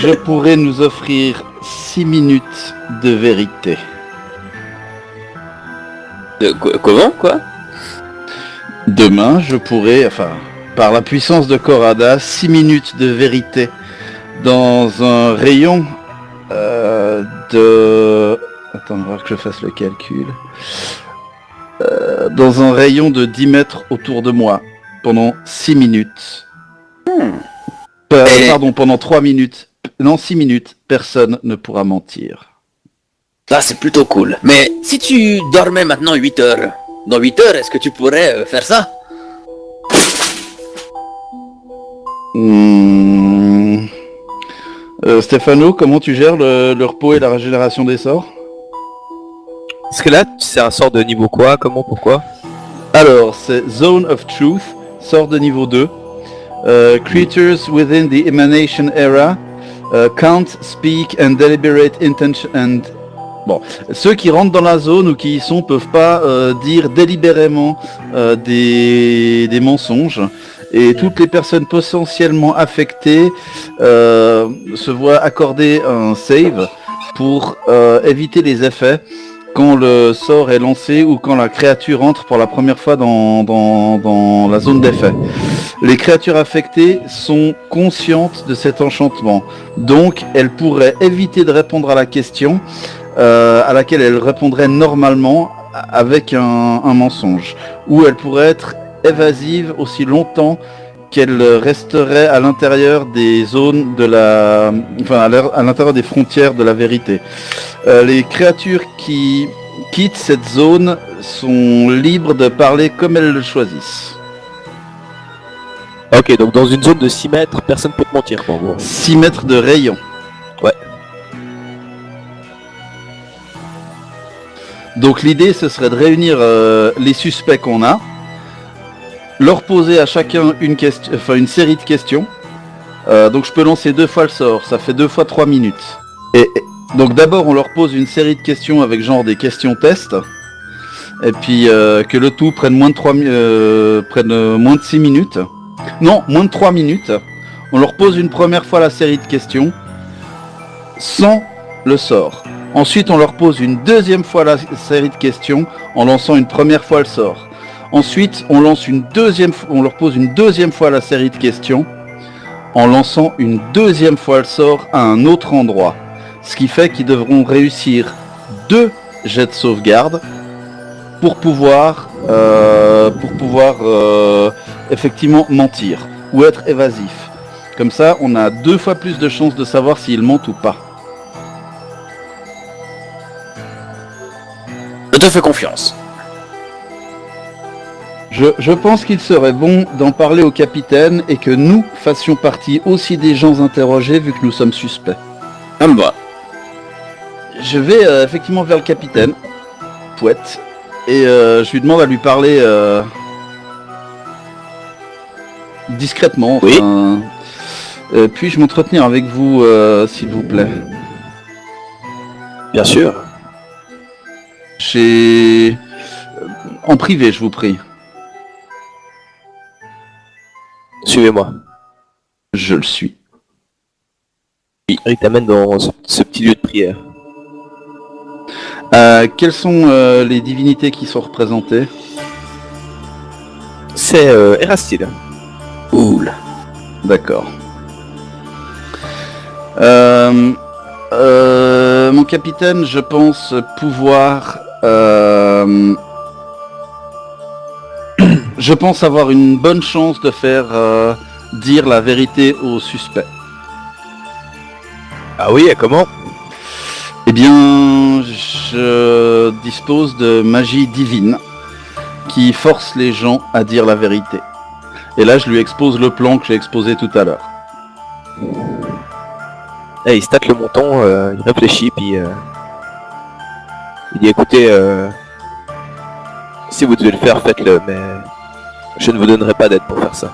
je pourrais nous offrir 6 minutes de vérité. Comment, quoi? Demain, je pourrais, par la puissance de Corrada, 6 minutes de vérité dans un rayon de... Attends, on va voir que je fasse le calcul. Dans un rayon de 10 mètres autour de moi, pendant 6 minutes. Pardon, pendant 3 minutes. Non, 6 minutes, personne ne pourra mentir. Ça, c'est plutôt cool. Mais si tu dormais maintenant 8 heures, dans 8 heures, est-ce que tu pourrais faire ça? Stéphano, comment tu gères le repos et la régénération des sorts? Est-ce que là, c'est un sort de niveau quoi? Comment? Pourquoi? Alors, c'est Zone of Truth, sort de niveau 2. Creatures within the Emanation Era can't speak and deliberate intention and... Bon, ceux qui rentrent dans la zone ou qui y sont peuvent pas dire délibérément des mensonges. Et toutes les personnes potentiellement affectées se voient accorder un save pour éviter les effets quand le sort est lancé ou quand la créature entre pour la première fois dans la zone d'effet. Les créatures affectées sont conscientes de cet enchantement, donc elles pourraient éviter de répondre à la question à laquelle elles répondraient normalement avec un mensonge, ou elles pourraient être évasives aussi longtemps qu'elles resteraient à l'intérieur des zones de la... à l'intérieur des frontières de la vérité. Les créatures qui quittent cette zone sont libres de parler comme elles le choisissent. Ok, donc dans une zone de 6 mètres, personne peut te mentir, en gros. 6 mètres de rayon. Ouais. Donc l'idée, ce serait de réunir les suspects qu'on a, leur poser à chacun une série de questions. Donc je peux lancer 2 fois le sort, ça fait 2 fois 3 minutes. Et donc d'abord on leur pose une série de questions avec genre des questions tests. Et puis que le tout prenne moins de 6 minutes. Non, moins de 3 minutes. On leur pose une première fois la série de questions sans le sort. Ensuite on leur pose une deuxième fois la série de questions en lançant une première fois le sort. Ensuite on leur pose une deuxième fois la série de questions en lançant une deuxième fois le sort à un autre endroit. Ce qui fait qu'ils devront réussir 2 jets de sauvegarde pour pouvoir effectivement mentir ou être évasif. Comme ça, on a 2 fois plus de chances de savoir s'ils mentent ou pas. Je te fais confiance. Je pense qu'il serait bon d'en parler au capitaine et que nous fassions partie aussi des gens interrogés vu que nous sommes suspects. Ça me va. Je vais effectivement vers le capitaine, Pouette, et je lui demande à lui parler discrètement. Oui. Puis-je m'entretenir avec vous, s'il vous plaît? Bien sûr. En privé, je vous prie. Suivez-moi. Je le suis. Il t'amène dans ce petit lieu de prière. Quelles sont les divinités qui sont représentées? C'est Erastile. Cool. D'accord. Mon capitaine, je pense pouvoir... je pense avoir une bonne chance de faire dire la vérité aux suspects. Ah oui, et comment? Eh bien, je dispose de magie divine qui force les gens à dire la vérité. Et là, je lui expose le plan que j'ai exposé tout à l'heure. Il se tâte le menton, il réfléchit, puis il dit écoutez, si vous devez le faire, faites-le, mais je ne vous donnerai pas d'aide pour faire ça.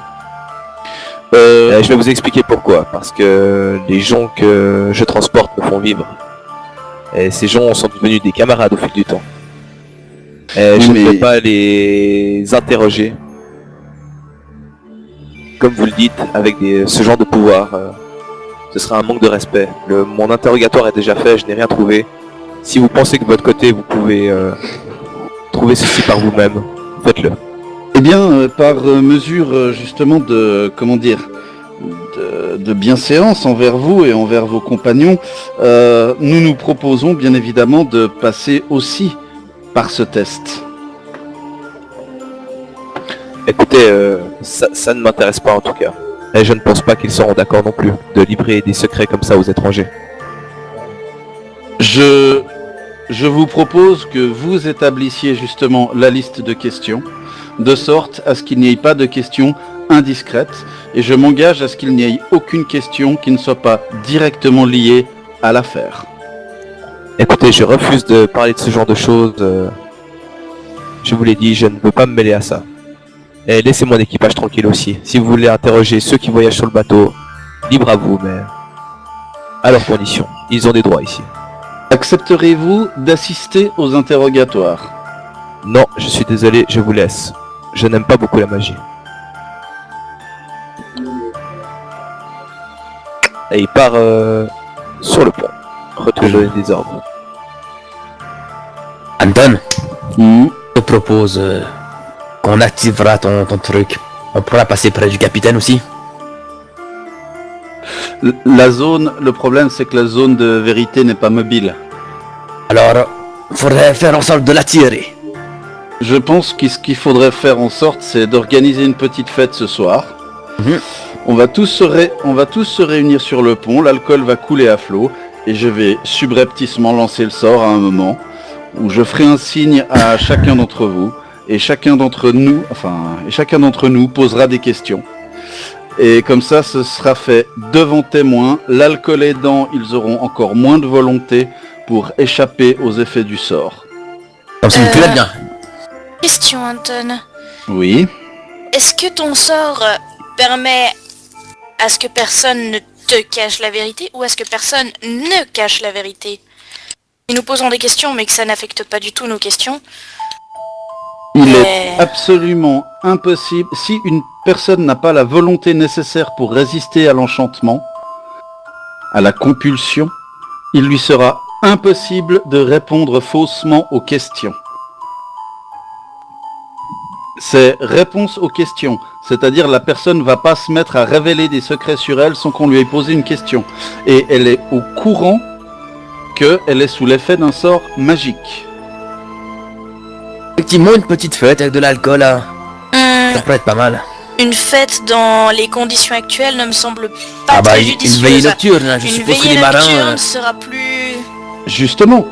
Je vais vous expliquer pourquoi. Parce que les gens que je transporte me font vivre. Et ces gens sont devenus des camarades au fil du temps. Et je ne peux pas les interroger, comme vous le dites, avec ce genre de pouvoir ce sera un manque de respect. Mon interrogatoire est déjà fait, je n'ai rien trouvé. Si vous pensez que de votre côté, vous pouvez trouver ceci par vous-même, faites-le. Eh bien, par mesure justement de, comment dire, de bienséance envers vous et envers vos compagnons, nous nous proposons bien évidemment de passer aussi par ce test. Écoutez, ça ne m'intéresse pas en tout cas. Et je ne pense pas qu'ils seront d'accord non plus de livrer des secrets comme ça aux étrangers. Je vous propose que vous établissiez justement la liste de questions, de sorte à ce qu'il n'y ait pas de questions indiscrètes, et je m'engage à ce qu'il n'y ait aucune question qui ne soit pas directement liée à l'affaire. Écoutez, je refuse de parler de ce genre de choses. Je vous l'ai dit, je ne veux pas me mêler à ça. Et laissez mon équipage tranquille aussi. Si vous voulez interroger ceux qui voyagent sur le bateau, libre à vous, mais à leurs conditions. Ils ont des droits ici. Accepterez-vous d'assister aux interrogatoires ? Non, je suis désolé, je vous laisse. Je n'aime pas beaucoup la magie. Et il part sur le pont. Retrouver des ordres. Anton, je te propose qu'on activera ton truc. On pourra passer près du capitaine aussi. La zone, le problème c'est que la zone de vérité n'est pas mobile. Alors, faudrait faire en sorte de l'attirer. Je pense que ce qu'il faudrait faire en sorte, c'est d'organiser une petite fête ce soir. On va tous se réunir sur le pont, l'alcool va couler à flot, et je vais subrepticement lancer le sort à un moment, où je ferai un signe à chacun d'entre vous, et chacun d'entre nous posera des questions. Et comme ça, ce sera fait devant témoins, l'alcool aidant, ils auront encore moins de volonté pour échapper aux effets du sort. Comme ça, me plaît bien. Question, Anton. Oui. Est-ce que ton sort permet à ce que personne ne te cache la vérité ou à ce que personne ne cache la vérité? Si nous posons des questions mais que ça n'affecte pas du tout nos questions... Il est absolument impossible, si une personne n'a pas la volonté nécessaire pour résister à l'enchantement, à la compulsion, il lui sera impossible de répondre faussement aux questions. C'est réponse aux questions, c'est-à-dire la personne ne va pas se mettre à révéler des secrets sur elle sans qu'on lui ait posé une question. Et elle est au courant qu'elle est sous l'effet d'un sort magique. Effectivement, une petite fête avec de l'alcool, ça pourrait être pas mal. Une fête dans les conditions actuelles ne me semble pas très judicieuse. Une veillée nocturne, je suppose que les marins... sera plus... Justement,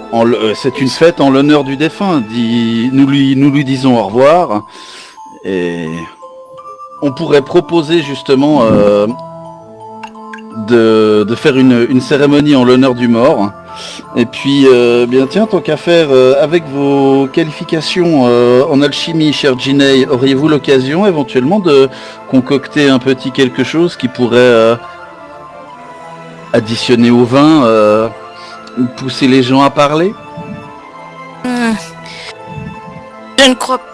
c'est une fête en l'honneur du défunt. Nous lui disons au revoir. Et on pourrait proposer justement de faire une cérémonie en l'honneur du mort. Et puis, bien tiens, tant qu'à faire, avec vos qualifications en alchimie, cher Ginei, auriez-vous l'occasion éventuellement de concocter un petit quelque chose qui pourrait additionner au vin, pousser les gens à parler? Je ne crois pas.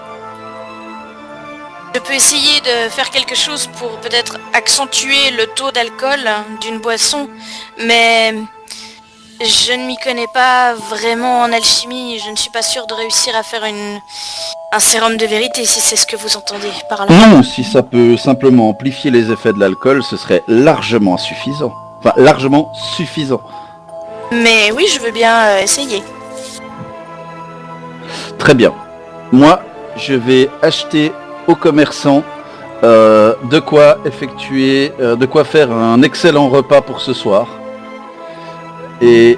Je peux essayer de faire quelque chose pour peut-être accentuer le taux d'alcool d'une boisson, mais... je ne m'y connais pas vraiment en alchimie, je ne suis pas sûre de réussir à faire un sérum de vérité, si c'est ce que vous entendez par là. Non, si ça peut simplement amplifier les effets de l'alcool, ce serait largement suffisant. Enfin, largement suffisant. Mais oui, je veux bien essayer. Très bien. Moi, je vais acheter aux commerçants de quoi faire un excellent repas pour ce soir. Et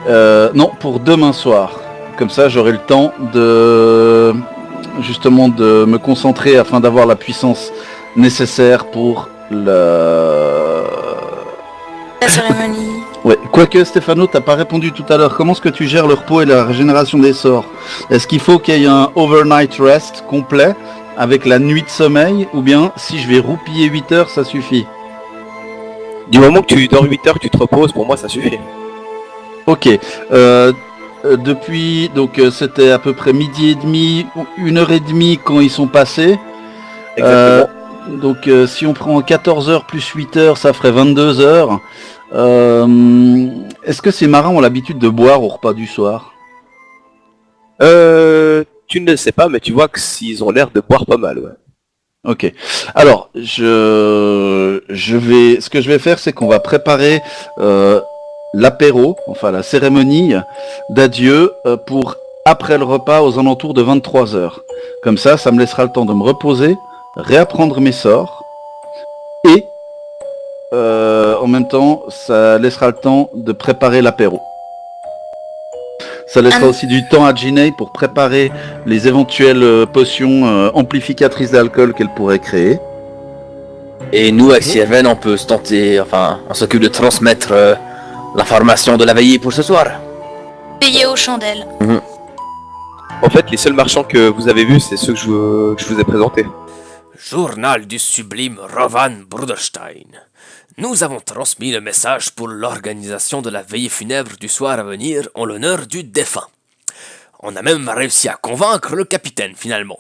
non, pour demain soir. Comme ça, j'aurai le temps de me concentrer afin d'avoir la puissance nécessaire pour la cérémonie. Ouais. Quoique, Stéphano, t'as pas répondu tout à l'heure. Comment est-ce que tu gères le repos et la régénération des sorts? Est-ce qu'il faut qu'il y ait un overnight rest complet avec la nuit de sommeil, ou bien si je vais roupiller 8 heures, ça suffit? Du moment que tu dors 8 heures, que tu te reposes, pour moi ça suffit. Ok. Depuis, donc c'était à peu près midi et demi, 1h30 quand ils sont passés. Exactement. Donc si on prend 14 heures plus 8 heures, ça ferait 22 heures. Est-ce que ces marins ont l'habitude de boire au repas du soir? Tu ne le sais pas, mais tu vois que s'ils ont l'air de boire pas mal, ouais. Ok. Alors, ce que je vais faire, c'est qu'on va préparer l'apéro, enfin la cérémonie d'adieu pour après le repas aux alentours de 23 heures. Comme ça me laissera le temps de me reposer, réapprendre mes sorts et en même temps, ça laissera le temps de préparer l'apéro. Ça laissera aussi du temps à Ginny pour préparer les éventuelles potions amplificatrices d'alcool qu'elle pourrait créer. Et nous, avec Sierven, on peut se tenter, enfin, on s'occupe de transmettre l'information de la veillée pour ce soir. Veillée aux chandelles. En fait, les seuls marchands que vous avez vus, c'est ceux que je vous ai présentés. Journal du sublime Rovan Bruderstein. Nous avons transmis le message pour l'organisation de la veillée funèbre du soir à venir en l'honneur du défunt. On a même réussi à convaincre le capitaine finalement.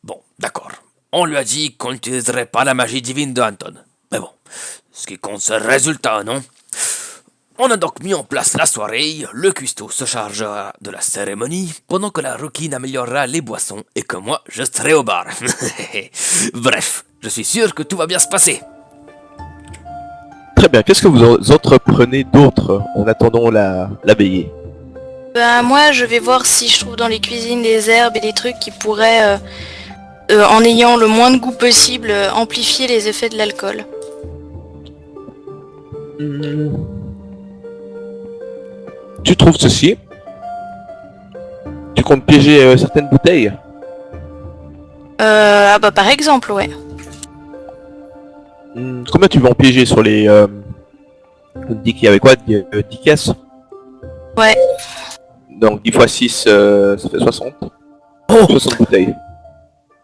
Bon, d'accord. On lui a dit qu'on n'utiliserait pas la magie divine de Anton. Mais bon, ce qui compte c'est le résultat, non? On a donc mis en place la soirée, le cuistot se chargera de la cérémonie, pendant que la rouquine améliorera les boissons et que moi, je serai au bar. Bref, je suis sûr que tout va bien se passer. Très bien, qu'est-ce que vous entreprenez d'autre en attendant la veillée? Ben moi je vais voir si je trouve dans les cuisines des herbes et des trucs qui pourraient, en ayant le moins de goût possible, amplifier les effets de l'alcool. Tu trouves ceci? Tu comptes piéger certaines bouteilles? Ah bah par exemple, ouais. Combien tu vas en piéger sur les... on dit qu'il y avait quoi? 10 caisses? Ouais. Donc 10 x 6, ça fait 60. Oh 60 bouteilles.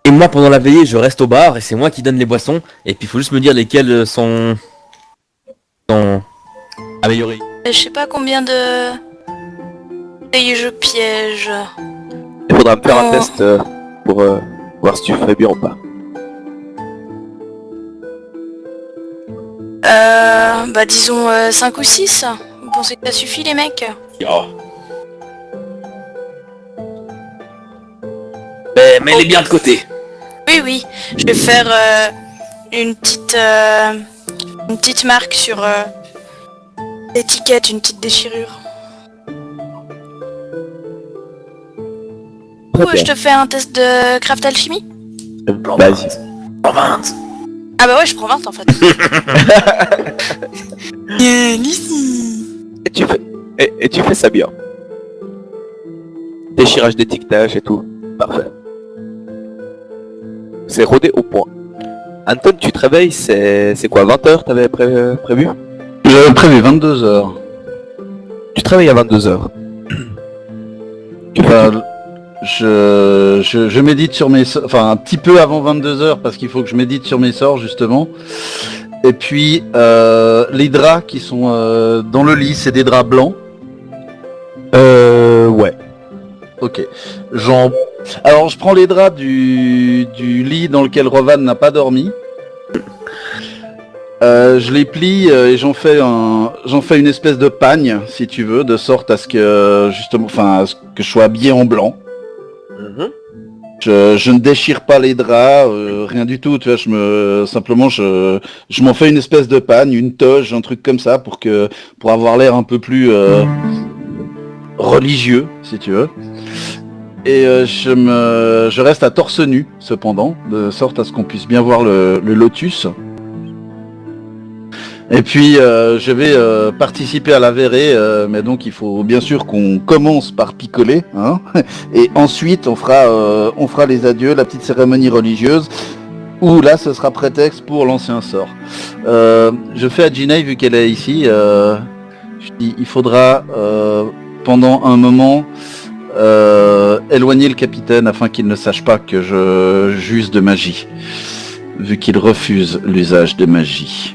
Et moi, pendant la veillée, je reste au bar et c'est moi qui donne les boissons. Et puis, il faut juste me dire lesquelles sont améliorées. Je sais pas combien de... Et je piège. Il faudra me faire un test pour voir si tu ferais bien ou pas. Bah disons 5 ou 6. Vous pensez que ça suffit les mecs? Oh. Mets-les bien de côté. Oui, oui. Je vais faire une petite marque sur l'étiquette, une petite déchirure. Ou je te fais un test de craft alchimie? Vas-y. En 20. Ah bah ouais, je prends 20 en fait. Et tu fais ça bien. Déchirage d'étiquetage et tout. Parfait. C'est rodé au point. Anton, tu te réveilles, c'est quoi, 20h t'avais prévu? J'avais prévu 22 heures. Tu te réveilles à 22h. Je médite sur mes sorts, enfin un petit peu avant 22 heures parce qu'il faut que je médite sur mes sorts justement. Et puis les draps qui sont dans le lit, c'est des draps blancs. Ouais. Ok. Alors je prends les draps du lit dans lequel Rovan n'a pas dormi. Je les plie et j'en fais une espèce de pagne, si tu veux, de sorte à ce que justement, à ce que je sois habillé en blanc. Je ne déchire pas les draps, rien du tout, tu vois, je m'en fais une espèce de pagne, une toge, un truc comme ça pour avoir l'air un peu plus religieux, si tu veux. Et je reste à torse nu, cependant, de sorte à ce qu'on puisse bien voir le lotus. Et puis je vais participer à la verrée, mais donc il faut bien sûr qu'on commence par picoler, hein, et ensuite on fera les adieux, la petite cérémonie religieuse, où là ce sera prétexte pour lancer un sort. Je fais à Ginny, vu qu'elle est ici, je dis il faudra pendant un moment éloigner le capitaine afin qu'il ne sache pas que je j'use de magie, vu qu'il refuse l'usage de magie.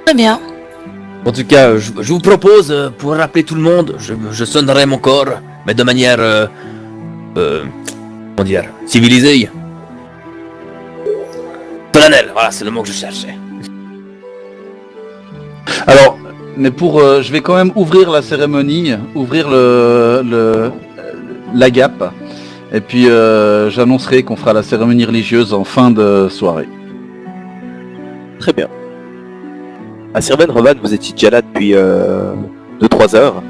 Très bien. En tout cas, je vous propose, pour rappeler tout le monde, je sonnerai mon corps, mais de manière, comment dire, civilisée. Solennelle, voilà, c'est le mot que je cherchais. Alors, mais je vais quand même ouvrir la cérémonie, ouvrir l'agape, et puis j'annoncerai qu'on fera la cérémonie religieuse en fin de soirée. Très bien. À Sirven, Rovan, vous étiez déjà là depuis 2-3 heures.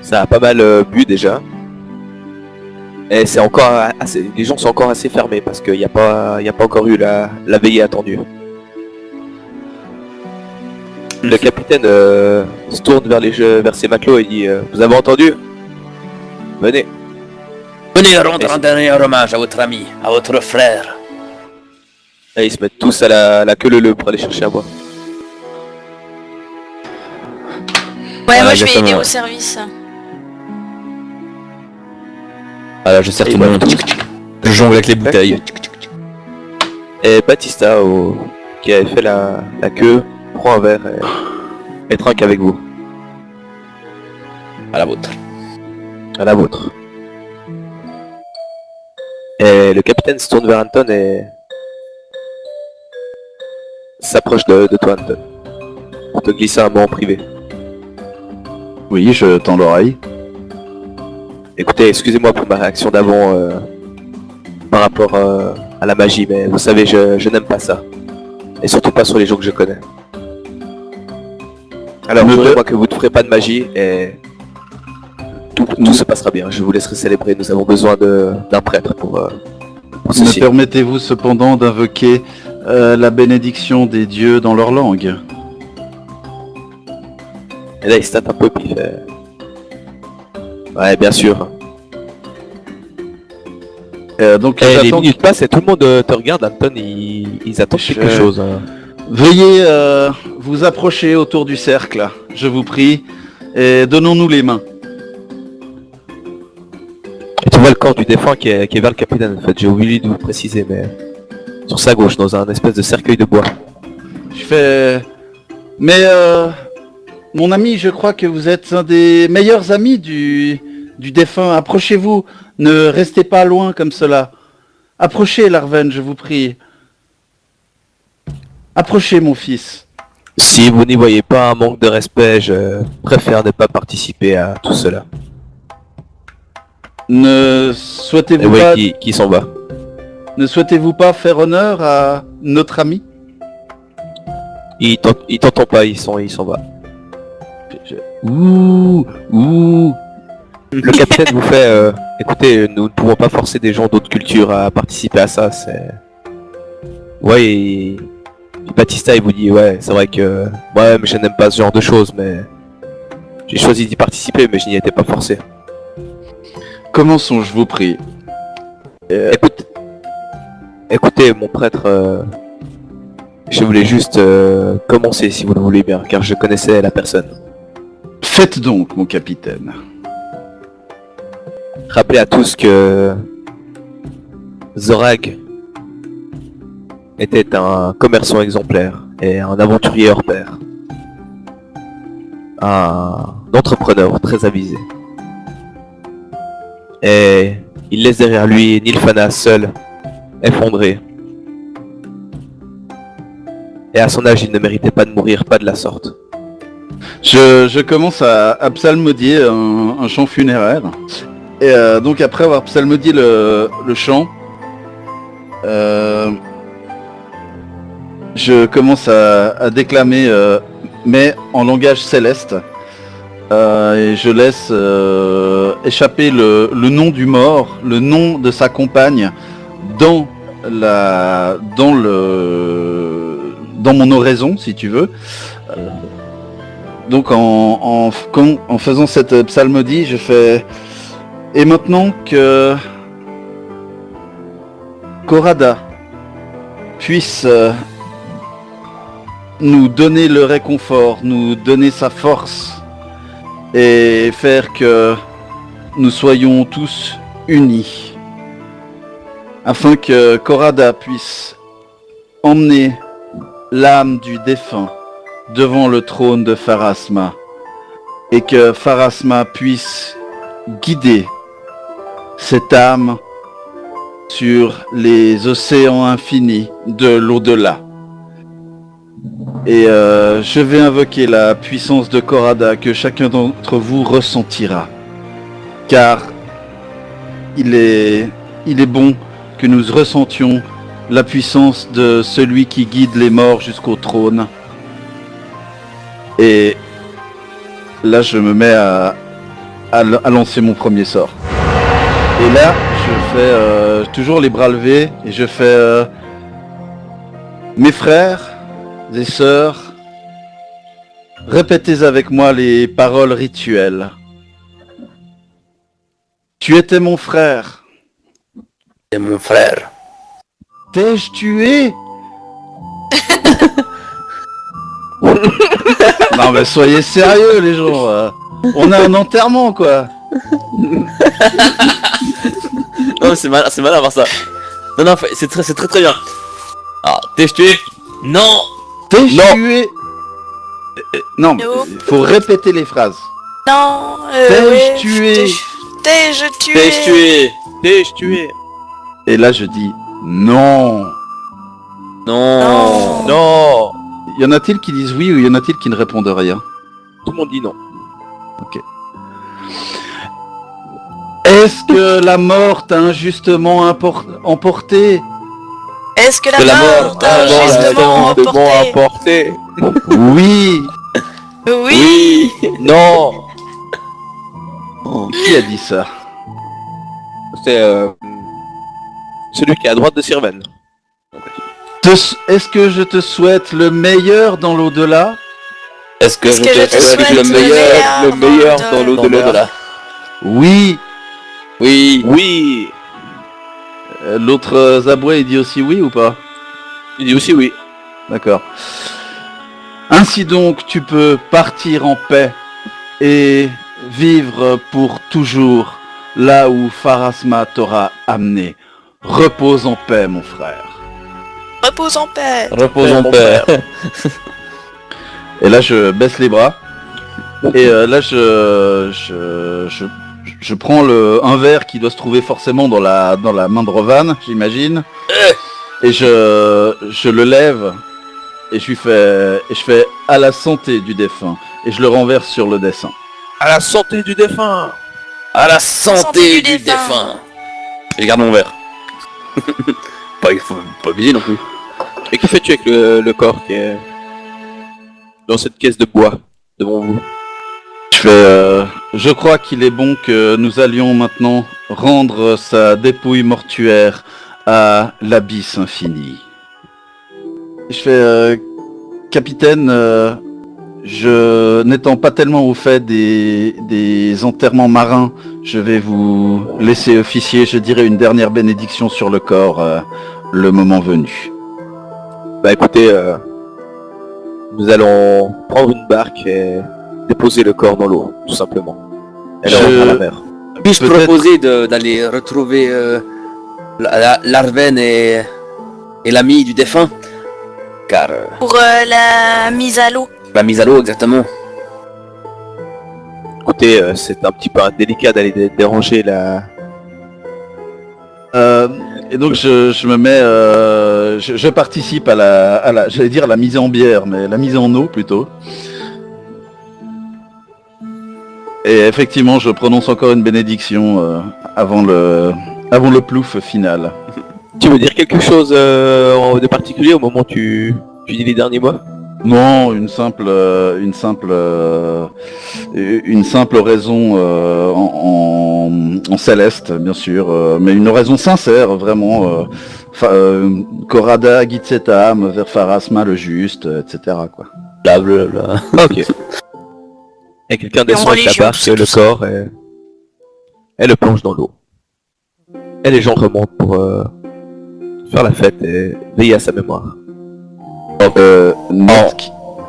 Ça a pas mal bu déjà. Et c'est encore assez, les gens sont encore assez fermés parce qu'il n'y a pas encore eu la veillée attendue. Le capitaine se tourne vers ses matelots et dit vous avez entendu? Venez. Venez rendre un dernier hommage à votre ami, à votre frère. Et ils se mettent tous à la queue leu pour aller chercher à boire. Ouais, Ah, moi je vais exactement. aider au service. Voilà, je sers Et tout le voilà. monde. Je jongle avec les bouteilles. Et Batista, qui avait fait la queue, prend un verre et trinque avec vous. À la vôtre. À la vôtre. Et le capitaine se tourne vers Anton et s'approche de toi, Anton, pour te glisser un mot en privé. Oui, je tends l'oreille. Écoutez, excusez-moi pour ma réaction d'avant par rapport à la magie, mais vous savez, je n'aime pas ça. Et surtout pas sur les gens que je connais. Alors, jurez-moi que vous ne ferez pas de magie et tout se passera bien. Je vous laisserai célébrer. Nous avons besoin d'un prêtre pour Me ceci. permettez-vous cependant d'invoquer la bénédiction des dieux dans leur langue? Et là, il se tape un peu puis il fait... Ouais, bien sûr. Donc Et les j'attends- minutes passent et tout le monde te regarde, Anton, ils attendent quelque chose. Hein. Veuillez vous approcher autour du cercle, je vous prie, et donnons-nous les mains. Et tu vois le corps du défunt qui est vers le capitaine, en fait. J'ai oublié de vous préciser, mais... Sur sa gauche, dans un espèce de cercueil de bois. Je fais... Mais mon ami, je crois que vous êtes un des meilleurs amis du défunt. Approchez-vous, ne restez pas loin comme cela. Approchez, Larven, je vous prie. Approchez, mon fils. Si vous n'y voyez pas un manque de respect, je préfère ne pas participer à tout cela. Ne Et souhaitez-vous oui, pas... qui s'en va. Ne souhaitez-vous pas faire honneur à notre ami? Il t'entend pas, il s'en va. Ouh. Le capitaine vous fait... écoutez, nous ne pouvons pas forcer des gens d'autres cultures à participer à ça, c'est... Ouais, et... Batista, il vous dit, ouais, c'est vrai que... Ouais, mais je n'aime pas ce genre de choses, mais... J'ai choisi d'y participer, mais je n'y étais pas forcé. Commençons, je vous prie. Écoutez, mon prêtre, je voulais juste commencer, si vous le voulez bien, car je connaissais la personne. Faites donc, mon capitaine. Rappelez à tous que Zorag était un commerçant exemplaire et un aventurier hors pair. Un entrepreneur très avisé. Et il laisse derrière lui Nilfana seul, effondré. Et à son âge, il ne méritait pas de mourir, pas de la sorte. Je commence à psalmodier un chant funéraire. Et donc après avoir psalmodié le chant, je commence à déclamer, mais en langage céleste. Et je laisse échapper le nom du mort, le nom de sa compagne, dans mon oraison, si tu veux. Donc en faisant cette psalmodie, je fais... Et maintenant que Korada puisse nous donner le réconfort, nous donner sa force, et faire que nous soyons tous unis, afin que Korada puisse emmener l'âme du défunt devant le trône de Pharasma, et que Pharasma puisse guider cette âme sur les océans infinis de l'au-delà. Et je vais invoquer la puissance de Korada que chacun d'entre vous ressentira. Car il est bon que nous ressentions la puissance de celui qui guide les morts jusqu'au trône. Et là, je me mets à lancer mon premier sort. Et là, je fais toujours les bras levés et je fais mes frères et sœurs, répétez avec moi les paroles rituelles. Tu étais mon frère. C'est mon frère. T'ai-je tué? Non mais soyez sérieux les gens. On a un enterrement quoi. Non, c'est malin à voir ça. Non, c'est très bien. Ah, t'es-je tué? Non. T'ai-je Non. tué? Non, Oh. faut répéter les phrases. Non, T'ai-je tué? T'ai-je tué? T'es-je tué? T'ai-je tué? Et là je dis non. Non. Non. Y en a-t-il qui disent oui ou y en a-t-il qui ne répondent rien? Tout le monde dit non. Est-ce que la mort t'a injustement emporté? Est-ce que Que la la mort mort t'a t'a justement emporté? apporté. Oui. Oui. Non. Qui a dit ça? C'est celui qui est à droite de Sirven. Est-ce que je te souhaite le meilleur dans l'au-delà? Est-ce que Est-ce que je te souhaite le meilleur le meilleur dans dans l'au-delà. l'au-delà? Oui. Oui. Oui. L'autre Zaboué, il dit aussi oui ou pas? Il dit aussi oui. D'accord. Ainsi donc, tu peux partir en paix et vivre pour toujours là où Pharasma t'aura amené. Repose en paix, mon frère. Repose en paix. Repose en paix. Et là, je baisse les bras. Et là, je prends un verre qui doit se trouver forcément dans la main de Rovan, j'imagine. Et je le lève et je fais à la santé du défunt. Et je le renverse sur le dessin. À la santé du défunt. À la santé du défunt. Et je garde mon verre. Il faut pas abuser non plus. Et que fais-tu avec le corps qui est dans cette caisse de bois devant vous? Je crois qu'il est bon que nous allions maintenant rendre sa dépouille mortuaire à l'abysse infini. Je fais, capitaine, je n'étant pas tellement au fait des enterrements marins, je vais vous laisser officier, je dirai une dernière bénédiction sur le corps, le moment venu. Bah écoutez, nous allons prendre une barque et déposer le corps dans l'eau, tout simplement. Et le rendre à la mer. Puis-je Peut-être- proposer d'aller retrouver l'Arven et l'ami du défunt? Car Pour la mise à l'eau. la mise à l'eau exactement. Écoutez, c'est un petit peu indélicat d'aller déranger la... Et donc je me mets, je participe à la, j'allais dire la mise en bière, mais la mise en eau plutôt. Et effectivement, je prononce encore une bénédiction avant le plouf final. Tu veux dire quelque chose de particulier au moment où tu dis les derniers mots? Non, une simple raison en céleste, bien sûr, mais une raison sincère, vraiment. Korada guide cette âme vers Pharasma le juste, etc. quoi. Blablabla. Ok. Et quelqu'un descend avec la religion, barque, c'est le tout ça. corps et le plonge dans l'eau. Et les gens remontent pour faire la fête et veiller à sa mémoire.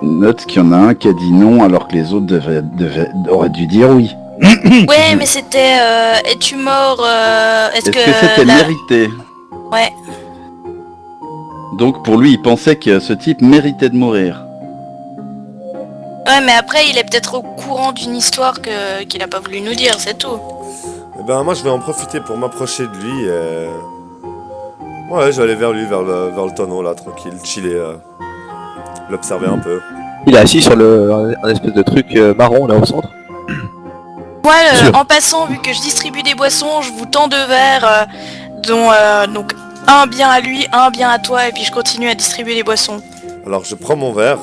Note qu'il y en a un qui a dit non alors que les autres auraient dû dire oui. Ouais, mais c'était... es-tu mort Est-ce Est-ce que c'était la- mérité? Ouais. Donc pour lui, il pensait que ce type méritait de mourir. Ouais, mais après, il est peut-être au courant d'une histoire qu'il a pas voulu nous dire, c'est tout. Eh ben moi je vais en profiter pour m'approcher de lui. Ouais, je vais aller vers lui, vers le tonneau là, tranquille, chiller. l'observer un peu. Il est assis sur un espèce de truc marron là au centre. Moi, Sûr. en passant, vu que je distribue des boissons, je vous tends 2 verres, dont donc un bien à lui, un bien à toi, et puis je continue à distribuer les boissons. Alors je prends mon verre,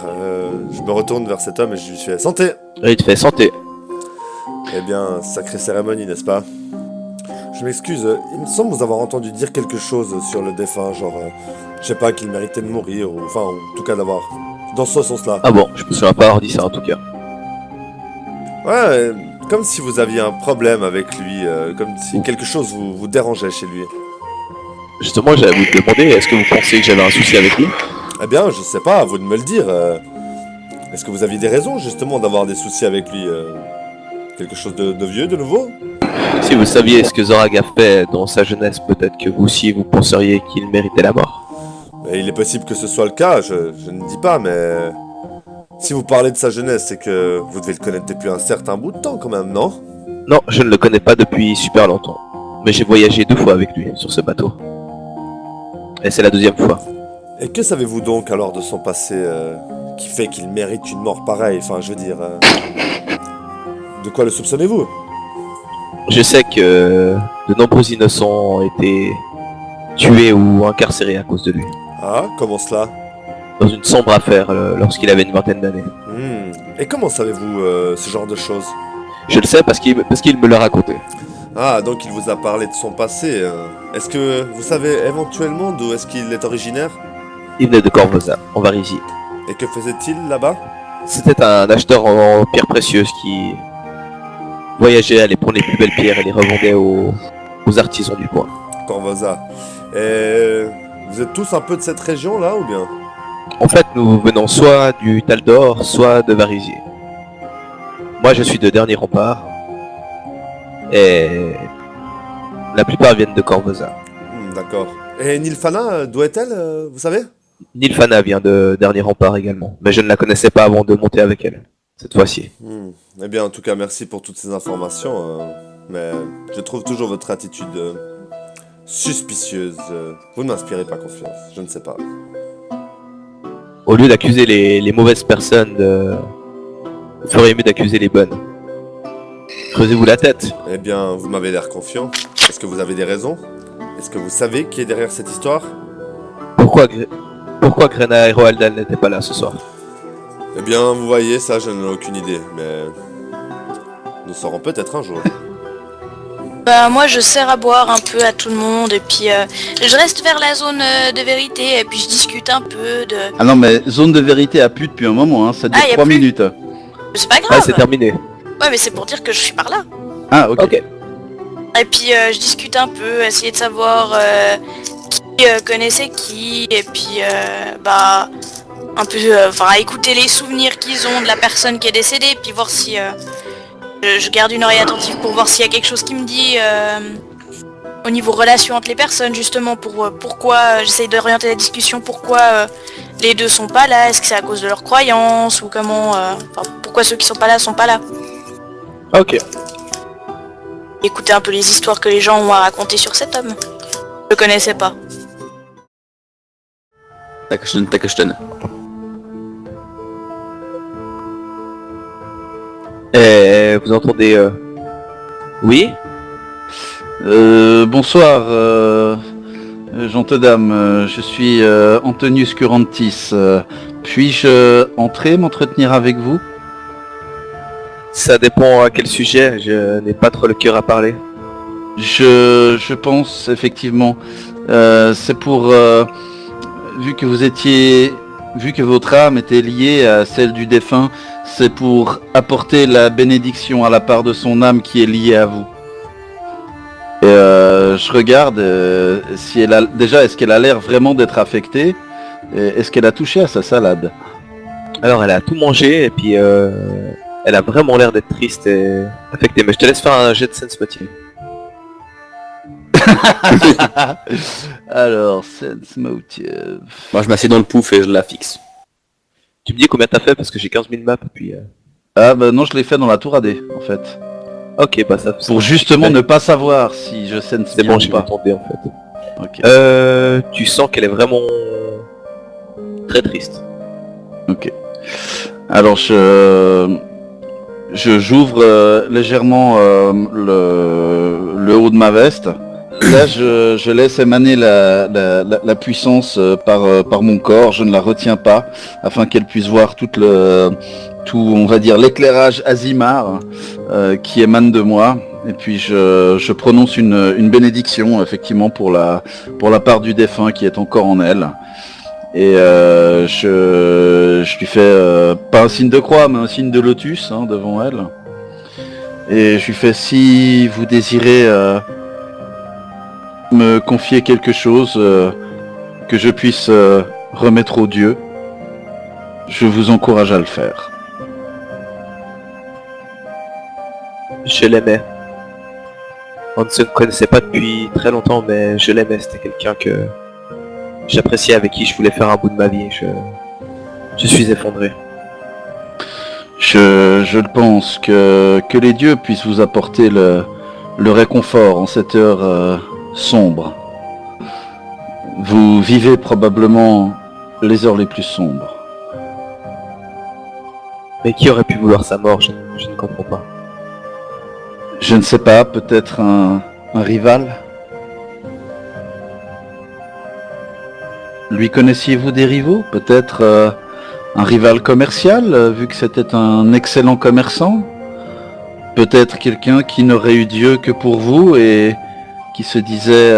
je me retourne vers cet homme et je lui fais santé. Et il te fait santé. Eh bien, sacrée cérémonie, n'est-ce pas? Je m'excuse, il me semble vous avoir entendu dire quelque chose sur le défunt, genre, je sais pas, qu'il méritait de mourir, ou enfin, en tout cas d'avoir... Dans ce sens-là. Ah bon, je me souviens pas avoir dit ça en tout cas. Ouais, comme si vous aviez un problème avec lui, comme si quelque chose vous dérangeait chez lui. Justement, j'allais vous demander, est-ce que vous pensez que j'avais un souci avec lui? Eh bien, je sais pas, à vous de me le dire. Est-ce que vous aviez des raisons, justement, d'avoir des soucis avec lui quelque chose de vieux, de nouveau? Si vous saviez ce que Zorag a fait dans sa jeunesse, peut-être que vous aussi vous penseriez qu'il méritait la mort. Et il est possible que ce soit le cas, je ne dis pas, mais... Si vous parlez de sa jeunesse, c'est que vous devez le connaître depuis un certain bout de temps, quand même, non? Non, je ne le connais pas depuis super longtemps. Mais j'ai voyagé 2 fois avec lui sur ce bateau. Et c'est la 2e fois. Et que savez-vous donc, alors, de son passé qui fait qu'il mérite une mort pareille? Enfin, je veux dire... De quoi le soupçonnez-vous? Je sais que de nombreux innocents ont été tués ou incarcérés à cause de lui. Ah, comment cela? Dans une sombre affaire lorsqu'il avait une vingtaine d'années. Et comment savez-vous ce genre de choses? Je le sais parce qu'il me l'a raconté. Ah, donc il vous a parlé de son passé. Est-ce que vous savez éventuellement d'où est-ce qu'il est originaire? Il venait de Corvosa, en Varésie. Et que faisait-il là-bas? C'était un acheteur en pierres précieuses qui voyageait, allait prendre les plus belles pierres et les revendait aux artisans du coin. Corvosa. Et vous êtes tous un peu de cette région-là, ou bien? En fait, nous venons soit du Taldor, soit de Varésie. Moi, je suis de Dernier Rempart. Et la plupart viennent de Corvosa. D'accord. Et Nilfana, d'où est-elle, vous savez? Nilfana vient de Dernier Rempart également, mais je ne la connaissais pas avant de monter avec elle, cette fois-ci. Eh bien, en tout cas, merci pour toutes ces informations. Mais je trouve toujours votre attitude suspicieuse. Vous ne m'inspirez pas confiance, je ne sais pas. Au lieu d'accuser les mauvaises personnes, vous feriez mieux d'accuser les bonnes. Creusez-vous la tête. Eh bien, vous m'avez l'air confiant. Est-ce que vous avez des raisons? Est-ce que vous savez qui est derrière cette histoire? Pourquoi Grena et Roaldal n'étaient pas là ce soir? Eh bien, vous voyez, ça, je n'en ai aucune idée, mais... Nous saurons peut-être un jour. Bah moi je sers à boire un peu à tout le monde et puis je reste vers la zone de vérité et puis je discute un peu de... Ah non, mais zone de vérité a plus depuis un moment, hein. Ça dure Ah, y a 3 plus. minutes. C'est pas Ah, grave. c'est terminé. Ouais mais c'est pour dire que je suis par là. Ah, ok. Ok. Et puis je discute un peu, essayer de savoir qui connaissait qui et puis bah un peu enfin écouter les souvenirs qu'ils ont de la personne qui est décédée puis voir si je garde une oreille attentive pour voir s'il y a quelque chose qui me dit au niveau relation entre les personnes justement pour pourquoi j'essaye d'orienter la discussion, pourquoi les deux sont pas là, est-ce que c'est à cause de leurs croyances ou comment enfin, pourquoi ceux qui sont pas là. Ok. Écouter un peu les histoires que les gens ont à raconter sur cet homme. Je le connaissais pas. Takashton. Et vous entendez... Oui? Bonsoir, gentes dames. Je suis Antonius Curantis. Puis-je entrer, m'entretenir avec vous? Ça dépend à quel sujet, je n'ai pas trop le cœur à parler. Je pense effectivement. C'est pour... vu que votre âme était liée à celle du défunt, c'est pour apporter la bénédiction à la part de son âme qui est liée à vous. Et je regarde si elle a... Déjà, est-ce qu'elle a l'air vraiment d'être affectée? Et est-ce qu'elle a touché à sa salade? Alors elle a tout mangé et puis elle a vraiment l'air d'être triste et affectée. Mais je te laisse faire un jet de sense motive. Alors, sense motive... Moi je m'assieds dans le pouf et je la fixe. Tu me dis combien t'as fait parce que j'ai 15 000 maps et puis... Ah bah non, je l'ai fait dans la tour AD, en fait. Ok, bah ça... Pour justement ne pas savoir si je sense C'est bien bon, ou j'ai pas. tombé en fait. Ok. Tu sens qu'elle est vraiment... très triste. Ok. Alors j'ouvre légèrement le haut de ma veste. Là, je laisse émaner la puissance par mon corps. Je ne la retiens pas, afin qu'elle puisse voir tout, on va dire, l'éclairage azimar qui émane de moi. Et puis je prononce une bénédiction, effectivement, pour la part du défunt qui est encore en elle. Et je lui fais pas un signe de croix, mais un signe de lotus devant elle. Et je lui fais, si vous désirez me confier quelque chose que je puisse remettre au Dieu, je vous encourage à le faire. Je l'aimais. On ne se connaissait pas depuis très longtemps, mais je l'aimais. C'était quelqu'un que j'appréciais, avec qui je voulais faire un bout de ma vie. Je suis effondré. Je le pense, que les dieux puissent vous apporter le réconfort en cette heure sombre. Vous vivez probablement les heures les plus sombres. Mais qui aurait pu vouloir sa mort? Je ne comprends pas. Je ne sais pas, peut-être un rival? Lui connaissiez-vous des rivaux? Peut-être un rival commercial, vu que c'était un excellent commerçant? Peut-être quelqu'un qui n'aurait eu Dieu que pour vous et qui se disait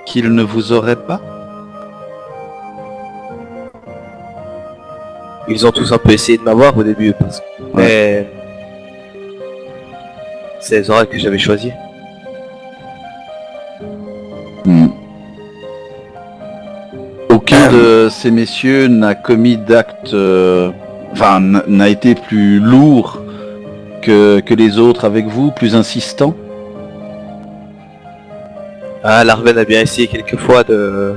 qu'il ne vous aurait pas? Ils ont tous un peu essayé de m'avoir au début, mais c'est Zora que j'avais choisi. Aucun de ces messieurs n'a commis d'acte, n'a été plus lourd que les autres avec vous, plus insistant? Ah, Larven a bien essayé quelques fois de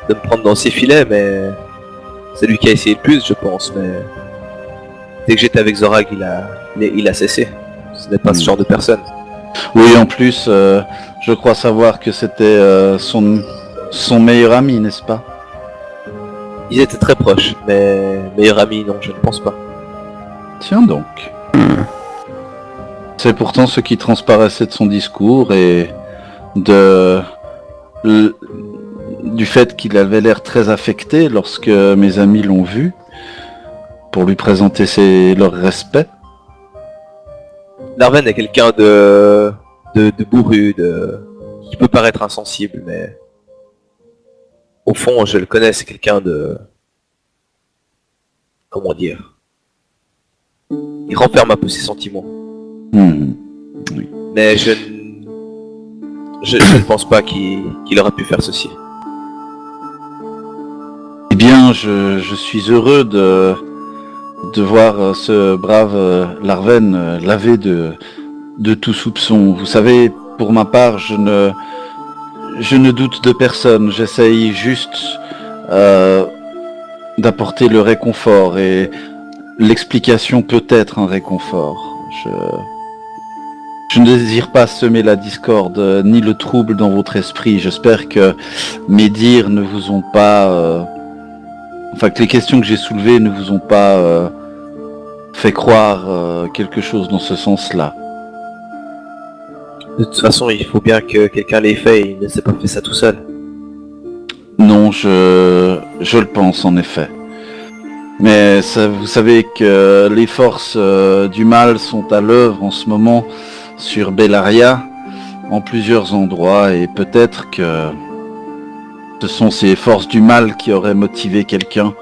me prendre dans ses filets, mais c'est lui qui a essayé le plus, je pense. Mais dès que j'étais avec Zorag, il a cessé. Ce n'est pas ce genre de personne. Oui, en plus, je crois savoir que c'était son meilleur ami, n'est-ce pas? Ils étaient très proches, mais meilleur ami, non, je ne pense pas. Tiens donc. C'est pourtant ce qui transparaissait de son discours et du fait qu'il avait l'air très affecté lorsque mes amis l'ont vu, pour lui présenter leur respect. Larven est quelqu'un de bourru, qui peut paraître insensible, mais au fond, je le connais, c'est quelqu'un de... Comment dire? Il renferme un peu ses sentiments. Oui. Mais je ne pense pas qu'il aurait pu faire ceci. Eh bien, je suis heureux de voir ce brave Larven lavé de tout soupçon. Vous savez, pour ma part, je ne doute de personne. J'essaye juste d'apporter le réconfort, et l'explication peut être un réconfort. Je ne désire pas semer la discorde ni le trouble dans votre esprit. J'espère que mes dires ne vous ont pas... que les questions que j'ai soulevées ne vous ont pas fait croire quelque chose dans ce sens-là. De toute façon, il faut bien que quelqu'un l'ait fait, il ne s'est pas fait ça tout seul. Non, je le pense en effet. Mais vous savez que les forces du mal sont à l'œuvre en ce moment sur Bellaria, en plusieurs endroits, et peut-être que ce sont ces forces du mal qui auraient motivé quelqu'un,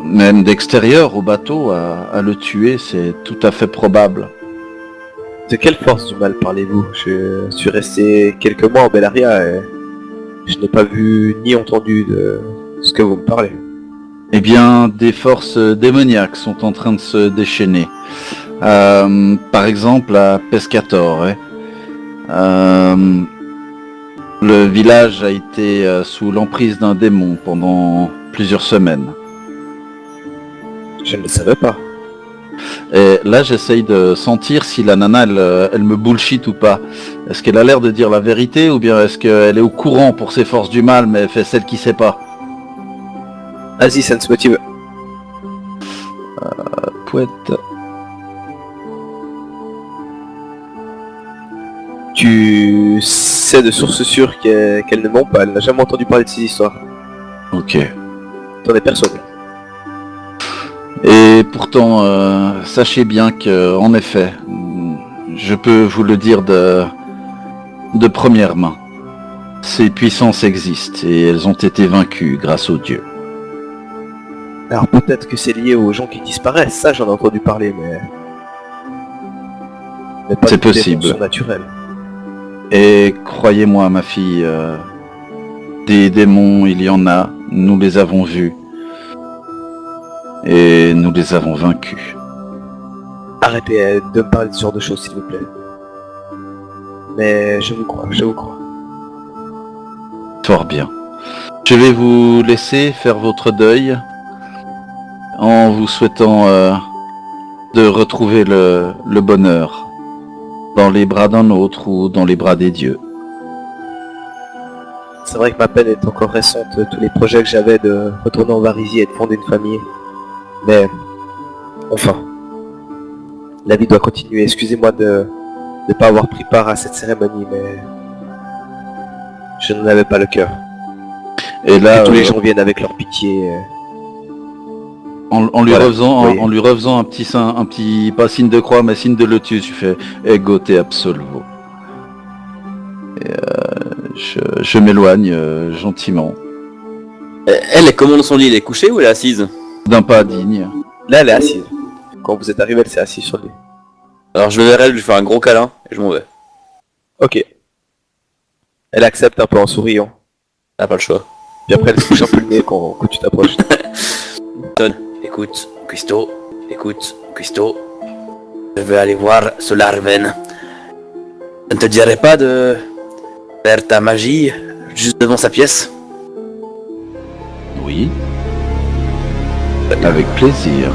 même d'extérieur au bateau, à le tuer. C'est tout à fait probable. De quelle force du mal parlez-vous? Je suis resté quelques mois en Bellaria et je n'ai pas vu ni entendu de ce que vous me parlez. Eh bien, des forces démoniaques sont en train de se déchaîner. Par exemple, à Pescator. Le village a été sous l'emprise d'un démon pendant plusieurs semaines. Je ne le savais pas. Et là, j'essaye de sentir si la nana, elle me bullshit ou pas. Est-ce qu'elle a l'air de dire la vérité ou bien est-ce qu'elle est au courant pour ses forces du mal, mais elle fait celle qui sait pas? Vas-y, sense motive. Pouette. Tu sais de source sûre qu'elle ne ment pas, elle n'a jamais entendu parler de ces histoires. Ok. T'en es persuadé. Et pourtant, sachez bien que, en effet, je peux vous le dire de première main. Ces puissances existent et elles ont été vaincues grâce aux dieux. Alors peut-être que c'est lié aux gens qui disparaissent, ça j'en ai entendu parler, mais pas C'est de démons possible. surnaturels. Et croyez-moi, ma fille, des démons, il y en a, nous les avons vus. Et nous les avons vaincus. Arrêtez de me parler de ce genre de choses, s'il vous plaît. Mais je vous crois, je vous crois. Fort bien. Je vais vous laisser faire votre deuil en vous souhaitant de retrouver le bonheur dans les bras d'un autre ou dans les bras des dieux. C'est vrai que ma peine est encore récente, tous les projets que j'avais de retourner en Varisie et de fonder une famille. Mais, enfin, la vie doit continuer. Excusez-moi de ne pas avoir pris part à cette cérémonie, mais je n'en avais pas le cœur. Et là, Que tous les gens viennent avec leur pitié. en lui Voilà, refaisant, oui. en lui refaisant un petit, pas signe de croix, mais signe de lotus, tu fais ego te absolvo. Et je m'éloigne gentiment, Elle est comment dans son lit? Elle est couchée ou elle est assise? d'un pas digne. Là, elle est assise. Quand vous êtes arrivé, elle s'est assise sur lui. Alors je vais vers elle, je lui fais un gros câlin et je m'en vais. Ok. Elle accepte un peu en souriant. Elle a pas le choix. Puis après, elle se couche un peu le nez quand tu t'approches. Écoute, Cuisto, je vais aller voir ce Larven. Ça ne te dirait pas de faire ta magie juste devant sa pièce? Oui. Avec plaisir.